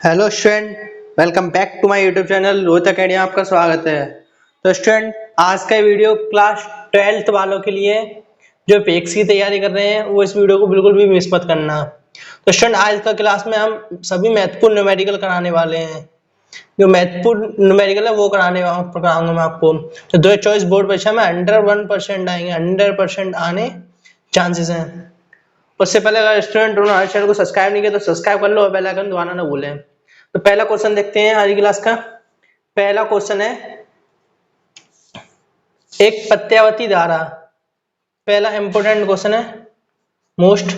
Hello student, welcome back to my YouTube channel Rohit academy. आपका स्वागत है। तो स्टूडेंट, आज का वीडियो क्लास 12th वालों के लिए जो पेक्स की तैयारी कर रहे हैं वो इस वीडियो को बिल्कुल भी मिस मत करना। तो स्टूडेंट, आज का क्लास में हम सभी महत्वपूर्ण न्यूमेरिकल कराने वाले हैं। जो महत्वपूर्ण न्यूमेरिकल है वो कराऊंगा मैं आपको। तो 2024 बोर्ड परीक्षा में 100% आएंगे, 100% आने चांसेस हैं। उससे पहले अगर स्टूडेंट हमारे चैनल को सब्सक्राइब नहीं किया तो सब्सक्राइब कर लो और बेल आइकन दबाना ना भूलें। तो पहला क्वेश्चन देखते हैं आज की क्लास का। पहला क्वेश्चन है एक प्रत्यावर्ती धारा। पहला इंपॉर्टेंट क्वेश्चन है, मोस्ट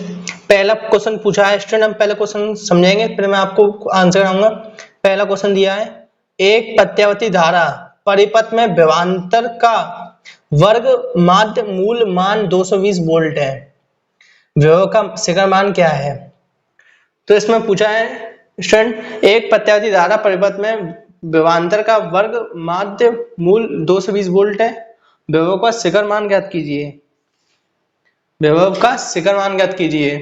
पहला क्वेश्चन पूछा है स्टूडेंट। हम पहले क्वेश्चन समझेंगे फिर मैं आपको आंसर कराऊंगा। पहला क्वेश्चन दिया है, एक प्रत्यावर्ती धारा परिपथ में विभवांतर का वर्ग माध्य मूल मान 220 वोल्ट है। विभव का शिखर मान क्या है? तो इसमें पूछा है स्टूडेंट, एक प्रत्यावर्ती धारा परिपथ में विभवांतर का वर्ग माध्य मूल 220 वोल्ट है। विभव का शिखर मान ज्ञात कीजिए। विभव का शिखर मान ज्ञात कीजिए।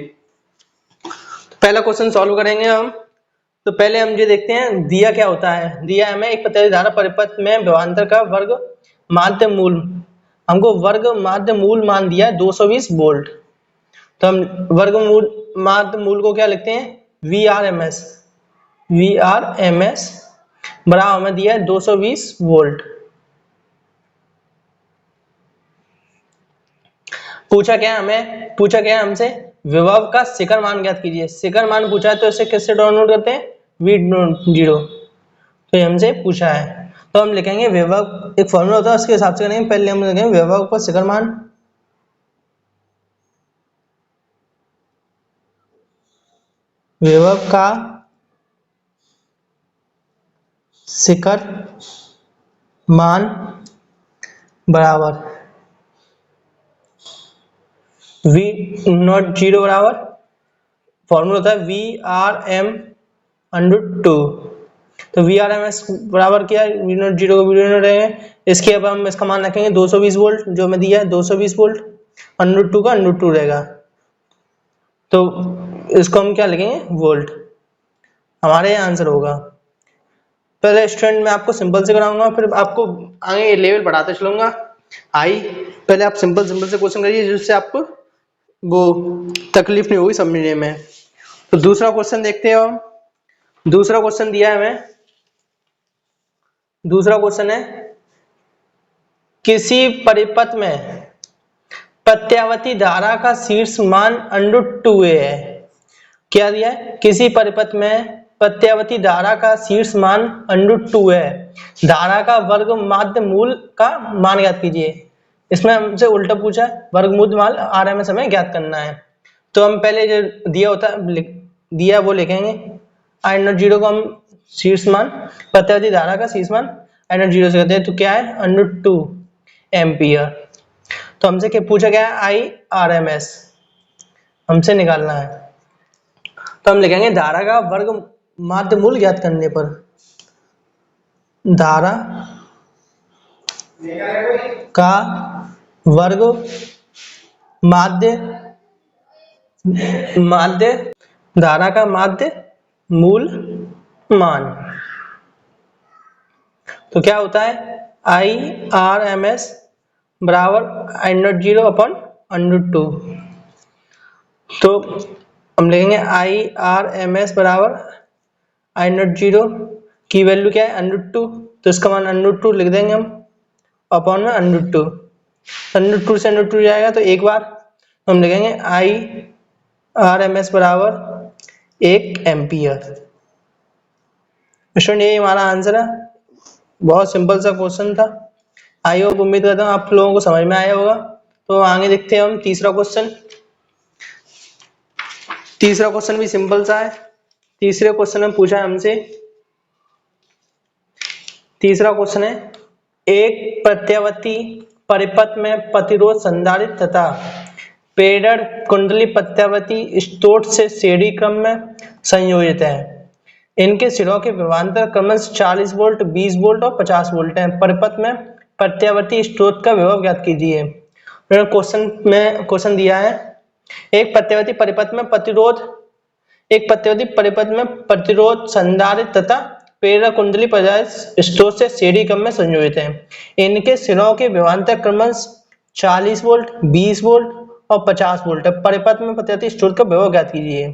पहला क्वेश्चन सॉल्व करेंगे हम। तो पहले हम ये देखते हैं दिया क्या होता है। दिया हमें एक प्रत्यावर्ती धारा परिपथ में विभवांतर का वर्ग माध्य मूल, हमको वर्ग माध्य मूल मान दिया है 220 वोल्ट। तो हम वर्गमूल माध्य मूल को क्या लिखते हैं? VRMS। VRMS बराबर हमें दिया है 220 वोल्ट। पूछा क्या है हमसे विभव का शिखर मान ज्ञात कीजिए। शिखर मान पूछा है तो इसे किससे डाउनलोड करते हैं? V0। तो ये हमसे पूछा है तो हम लिखेंगे विभव, एक फॉर्मूला होता है उसके हिसाब से करेंगे। पहले हम लिखेंगे विभव का शिखर मान, विभव का शिखर मान बराबर V0 बराबर फॉर्मूला होता है VRM√2। तो VRMS बराबर क्या है? V0 को V0 रहेंगे। इसके अब हम इसका मान रखेंगे 220 वोल्ट, जो हमें दिया है 220 वोल्ट। √2 का √2 रहेगा तो इसको हम क्या लिखेंगे? वोल्ट। हमारे यहाँ आंसर होगा। पहले स्टूडेंट मैं आपको सिंपल से कराऊंगा फिर आपको आगे लेवल बढ़ाते चलूंगा। पहले आप सिंपल से क्वेश्चन करिए जिससे आपको वो तकलीफ नहीं होगी समझने में। तो दूसरा क्वेश्चन देखते हो। दूसरा क्वेश्चन दिया है हमें। दूसरा क्वेश्चन है किसी परिपथ में प्रत्यावर्ती धारा का शीर्ष मान √2a है। क्या दिया है? किसी परिपथ में प्रत्यावर्ती धारा का शीर्ष मान √2 है। धारा का वर्ग माध्य मूल का मान ज्ञात कीजिए। इसमें हमसे उल्टा पूछा है, वर्गमूल मान RMS हमें ज्ञात करना है। तो हम पहले जो दिया होता दिया वो लिखेंगे। I0 को हम शीर्ष मान, प्रत्यावर्ती धारा का शीर्ष मान I0 से कहते हैं। तो क्या है? √2 एम्पियर। तो हमसे क्या पूछा गया है? IRMS हमसे निकालना है। तो हम लिखेंगे धारा का वर्ग माध्य मूल ज्ञात करने पर, धारा का वर्ग माध्य धारा का माध्य मूल मान। तो क्या होता है? IRMS बराबर I0 अपॉन √2। तो हम लिखेंगे IRMS बराबर I0 की वैल्यू क्या है? √2। तो इसका मान √2 लिख देंगे हम अपॉन में √2। √2 से √2 जाएगा तो एक बार। तो हम लिखेंगे IRMS बराबर 1 एम्पियर। स्टूडेंट यही हमारा आंसर है। बहुत सिंपल सा क्वेश्चन था। आई होप, उम्मीद करता हूँ आप लोगों को समझ में आया होगा। तो आगे देखते हैं हम तीसरा क्वेश्चन। तीसरा क्वेश्चन भी सिंपल सा है। तीसरे क्वेश्चन में पूछा है हमसे, तीसरा क्वेश्चन है एक प्रत्यावर्ती परिपथ में प्रतिरोध संधारित्र तथा प्रेरण कुंडली प्रत्यावर्ती स्रोत से श्रेणी क्रम में संयोजित है। इनके सिरों के विभवांतर क्रमशः 40 वोल्ट, 20 वोल्ट और 50 वोल्ट है। परिपथ में प्रत्यावर्ती स्रोत का विभव ज्ञात कीजिए। क्वेश्चन दिया है एक प्रत्यावर्ती परिपथ में प्रतिरोध एक प्रत्यावर्ती परिपथ में प्रतिरोध, संधारित्र तथा प्रेरक कुंडली पर्याय स्रोत से श्रेणी क्रम में संयोजित है। इनके सिरों के विभवांतर क्रमश 40 वोल्ट, 20 वोल्ट और 50 वोल्ट है। परिपथ में प्रत्यावर्ती स्रोत का विभव ज्ञात कीजिए।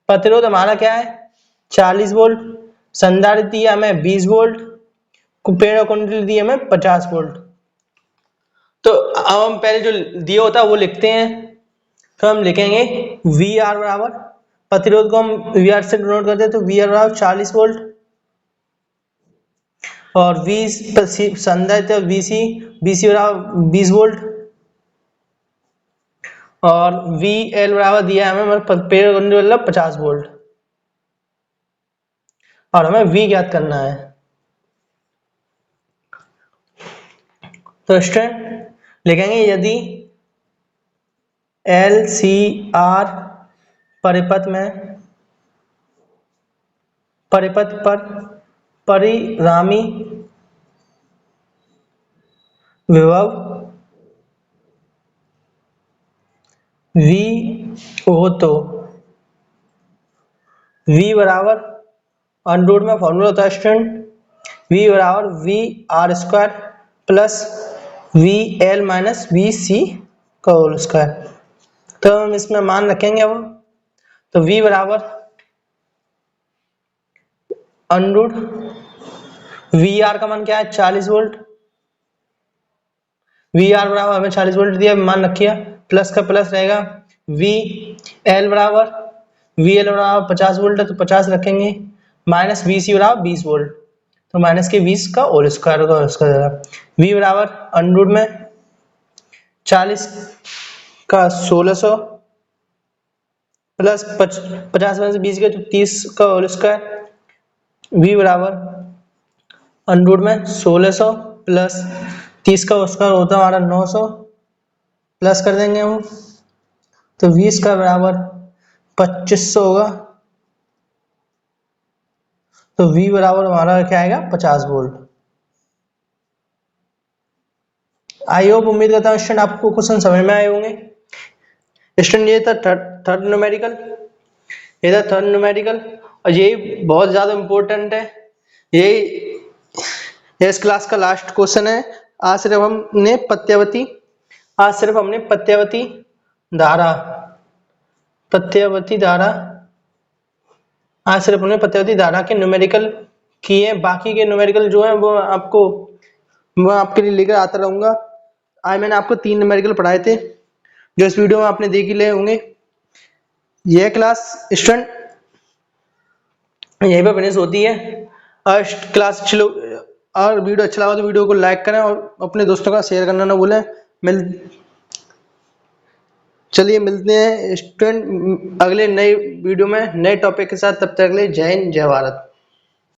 प्रतिरोध हमारा क्या है 40 वोल्ट, संधारित्र दिया हमें 20 वोल्ट, प्रेरक कुंडली दी हमें 50 वोल्ट। तो अब हम पहले जो दिया होता है वो लिखते हैं। तो हम लिखेंगे वी आर बराबर, प्रतिरोध को हम वी आर से डिनोट करते हैं, तो वी आर बराबर 40 वोल्ट और वी संधारित्र वीसी, वीसी बराबर 20 वोल्ट और वी एल बराबर दिया है हमें प्रेरक कुंडली मतलब 50 वोल्ट और हमें वी ज्ञात करना है। तो स्टूडेंट लिखेंगे यदि एल सी आर परिपथ पर परिणामी विभव V हो तो V बराबर अंडर रूट में फॉर्मूला होता है स्टूडेंट V बराबर V R square plus V L minus V C का होल स्क्वायर। तो हम इसमें मान रखेंगे अब, तो V बराबर अंडर रूट वी आर का मान क्या है 40 वोल्ट, वी आर बराबर हमें 40 वोल्ट दिया, मान रखिए प्लस का प्लस रहेगा, वी एल बराबर 50 वोल्ट है तो 50 रखेंगे, माइनस वी सी बराबर 20 वोल्ट, तो माइनस के 20 का होल स्क्वायर होगा उसका जगह। वी बराबर अंडर रूट में 40 का 1600 प्लस 50 में से 20 के तो 30 का होल स्क्वायर। वी बराबर अंडर रूट में 1600 प्लस 30 का स्क्वायर होता है हमारा 900, प्लस कर देंगे हम तो 20 का बराबर 2500 होगा, तो V बराबर हमारा क्या आएगा 50 वोल्ट। आई होप उम्मीद करता हूँ स्टूडेंट आपको क्वेश्चन समझ में आए होंगे। स्टूडेंट ये था थर्ड न्यूमेरिकल, ये था थर्ड न्यूमेरिकल और यही बहुत ज्यादा इंपॉर्टेंट है, यही इस क्लास का लास्ट क्वेश्चन है। आज सिर्फ हमने प्रत्यावर्ती धारा आज सिर्फ हमने प्रत्यावर्ती धारा के न्यूमेरिकल किए, बाकी के न्यूमेरिकल जो है वो आपके लिए लेकर आता रहूंगा। आज मैंने आपको 3 न्यूमेरिकल पढ़ाए थे जो इस वीडियो में आपने देख ही ले होंगे। यह क्लास स्टूडेंट यहीं पर फिनिश होती है। क्लास और वीडियो अच्छा लगा तो वीडियो को लाइक करें और अपने दोस्तों का शेयर करना ना भूलें। चलिए मिलते हैं स्टूडेंट अगले नए वीडियो में नए टॉपिक के साथ, तब तक के लिए जय हिंद जय भारत।